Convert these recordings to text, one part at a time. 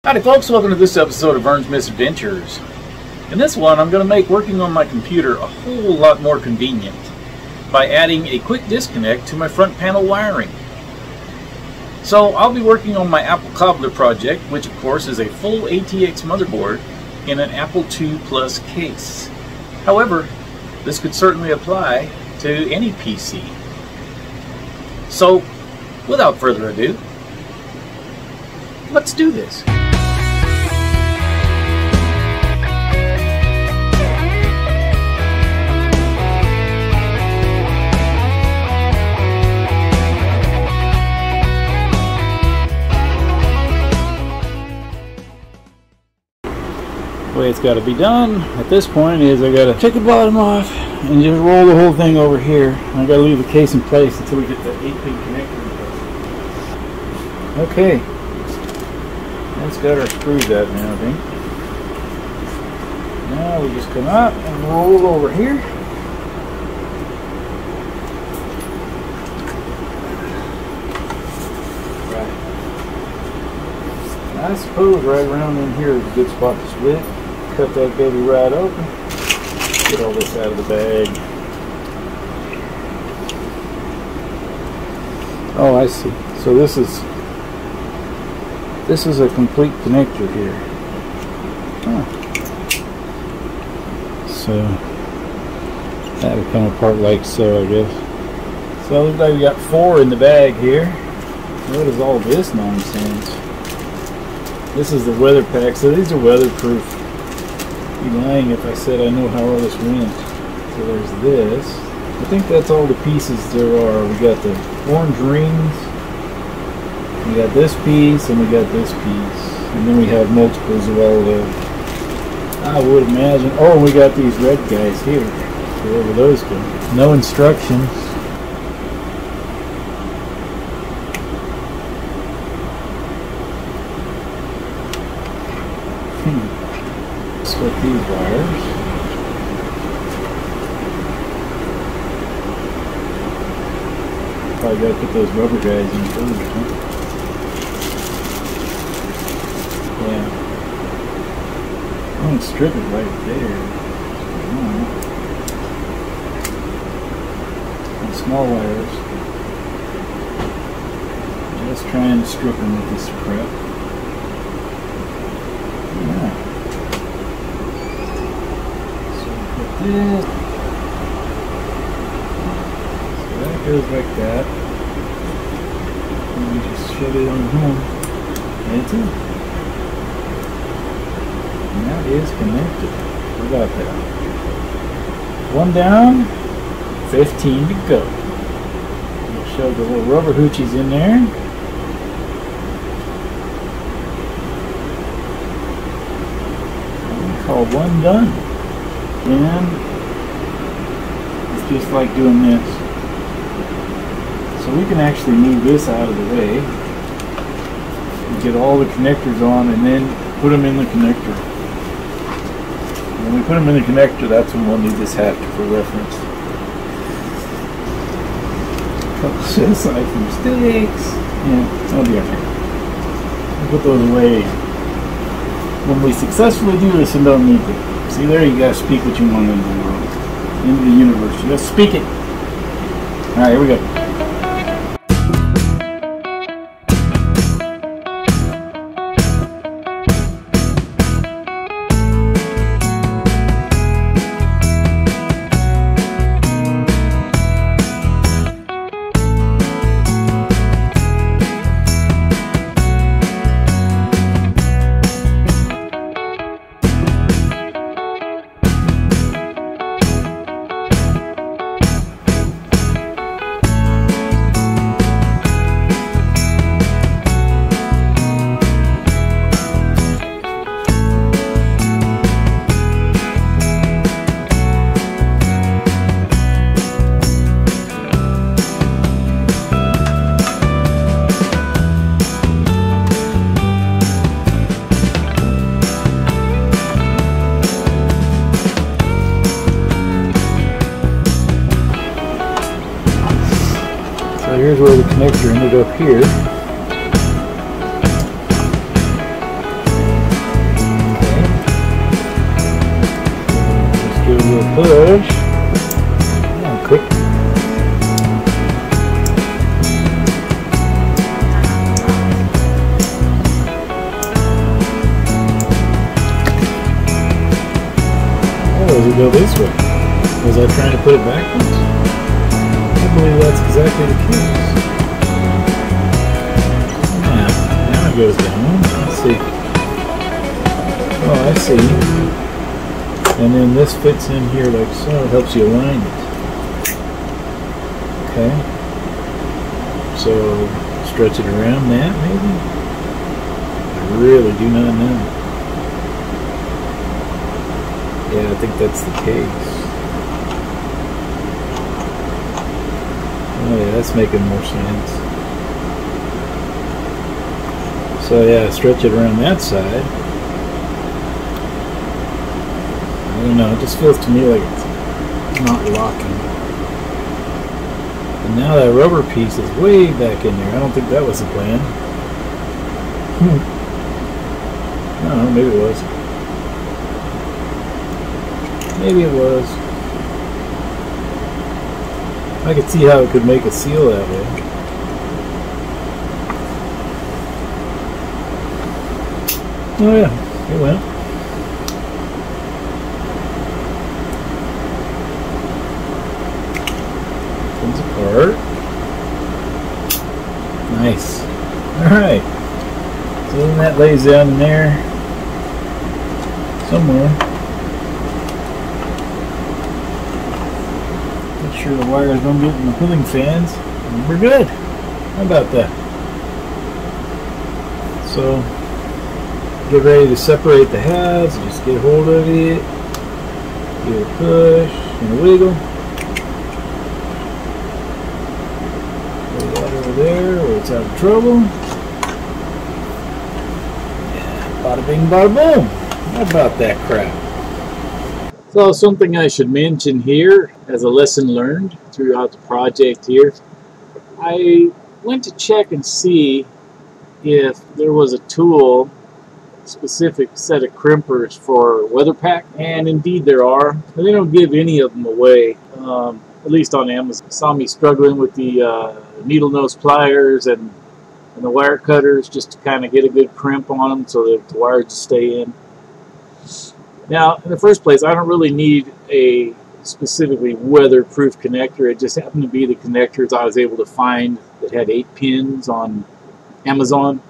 Howdy folks, welcome to this episode of Vern's Misadventures. In this one, I'm going to make working on my computer a whole lot more convenient by adding a quick disconnect to my front panel wiring. So I'll be working on my Apple Cobbler project, which of course is a full ATX motherboard in an Apple II Plus case. However, this could certainly apply to any PC. So, without further ado, let's do this. The way it's got to be done at this point is I got to take the bottom off and just roll the whole thing over here. I got to leave the case in place until we get that 8-pin connector in place. Okay, that's got our screws out now, I think. Now we just come up and roll over here. Right. I suppose right around in here is a good spot to split. Cut that baby right open. Get all this out of the bag. Oh, I see. So this is a complete connector here. Huh. So that would come apart like so, I guess. So it looks like we got 4 in the bag here. What is all this nonsense? This is the weather pack. So these are weatherproof. I'd be lying if I said I know how all this went. So there's this. I think that's all the pieces there are. We got the orange rings, we got this piece, and we got this piece. And then we have multiples of all of those. I would imagine. Oh, we got these red guys here. Wherever those go. No instructions. Split these wires. Probably gotta put those rubber guys in first, huh? Yeah. I'm gonna strip it right there. And small wires. Just trying to strip them with this crap. Yeah. Yeah. So that goes like that. And we just shove it on home. That's it. And that is connected. What about that? 1 down, 15 to go. We'll shove the little rubber hoochies in there. And we call 1 done. And it's just like doing this. So we can actually move this out of the way and get all the connectors on and then put them in the connector. When we put them in the connector, that's when we'll need this hat for reference. A couple set aside for mistakes. Yeah, that'll be okay. We'll put those away when we successfully do this and don't need them. See there, you gotta speak what you want into the world, into the universe. You gotta speak it. Alright, here we go. here's where the connector ended up here. Do a push. Come on, quick. Oh, does it go this way? Was I trying to put it backwards? I believe that's exactly the case. Yeah, now it goes down. Let's see. Oh, I see. And then this fits in here like so. It helps you align it. Okay. So, stretch it around that maybe? I really do not know. Yeah, I think that's the case. Oh yeah, that's making more sense. So yeah, stretch it around that side. I don't know, it just feels to me like it's not locking. And now that rubber piece is way back in there. I don't think that was the plan. I don't know, maybe it was. Maybe it was. I could see how it could make a seal that way. Oh yeah, it went. Comes apart. Nice. Alright. So then that lays down in there somewhere. Sure the wires don't get in the cooling fans, and we're good. How about that? So get ready to separate the halves. Just get hold of it, give it a push and a wiggle. Put that over there where it's out of trouble. Yeah, bada bing bada boom. How about that crap? So something I should mention here as a lesson learned throughout the project here, I went to check and see if there was a tool, specific set of crimpers for weather pack, and indeed there are. But they don't give any of them away, at least on Amazon. Saw me struggling with the needle nose pliers and the wire cutters just to kind of get a good crimp on them so that the wires just stay in. Now, in the first place, I don't really need a specifically weatherproof connector. It just happened to be the connectors I was able to find that had 8 pins on Amazon.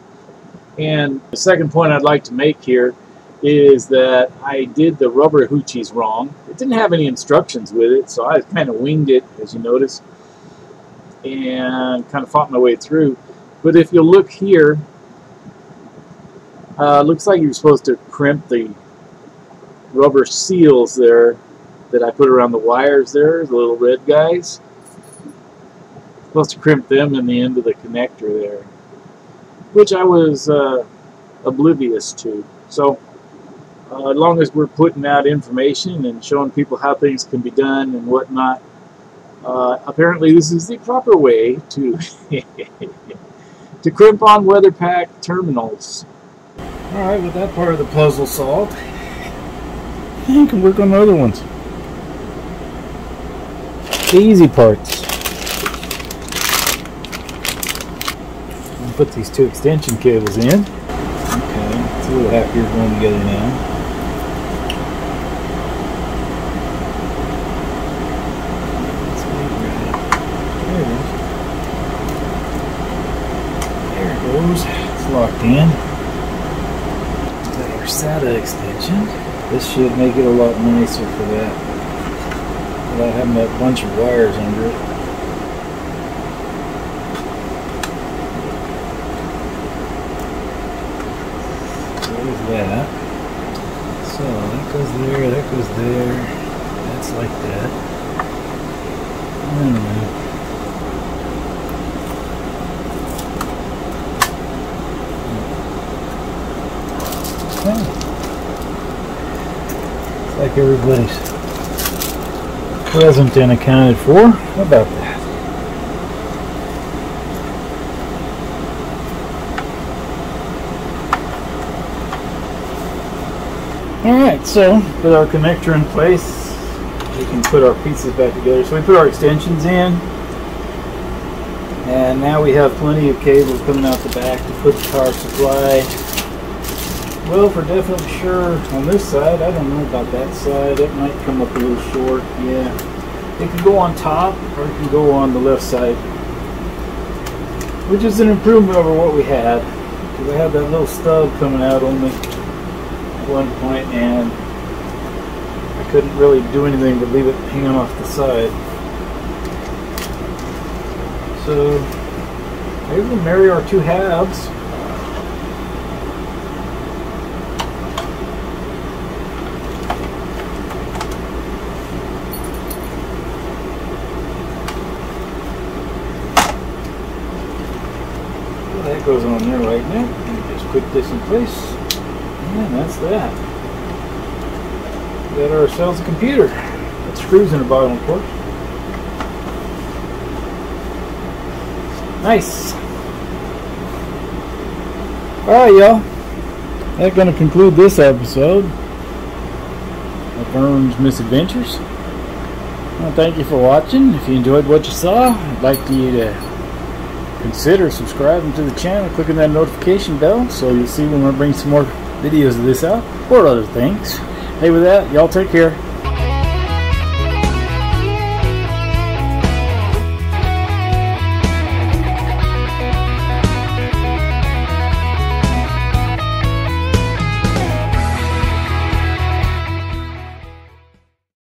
And the second point I'd like to make here is that I did the rubber hoochies wrong. It didn't have any instructions with it, so I kind of winged it, as you notice, and kind of fought my way through. But if you look here, looks like you're supposed to crimp the rubber seals there that I put around the wires there, the little red guys. Supposed to crimp them in the end of the connector there, which I was oblivious to. So as long as we're putting out information and showing people how things can be done and whatnot, apparently this is the proper way to to crimp on weather pack terminals. Alright, with that part of the puzzle solved, you can work on the other ones. The easy parts. I'll put these 2 extension cables in. Okay, it's a little happier going together now. There it goes. It's locked in. Got our SATA extension. This should make it a lot nicer for that, without having that bunch of wires under it. So there's that. So that goes there, that goes there. That's like that. I don't know. Okay. Like everybody's present and accounted for. How about that? Alright, so with our connector in place, we can put our pieces back together. So we put our extensions in, and now we have plenty of cable coming out the back to put the power supply. Well, for definitely sure on this side, I don't know about that side. It might come up a little short. Yeah, it can go on top or it can go on the left side, which is an improvement over what we had. Because I had that little stub coming out only at one point, and I couldn't really do anything but leave it hanging off the side. So maybe we'll marry our two halves. That goes on there right now. Just put this in place, and that's that. We got ourselves a computer. Got screws in the bottom, of course. Nice. Alright, y'all. That's going to conclude this episode of Vern's Misadventures. Well, thank you for watching. If you enjoyed what you saw, I'd like you to consider subscribing to the channel, clicking that notification bell so you'll see when I bring some more videos of this out or other things. Hey, with that, y'all take care.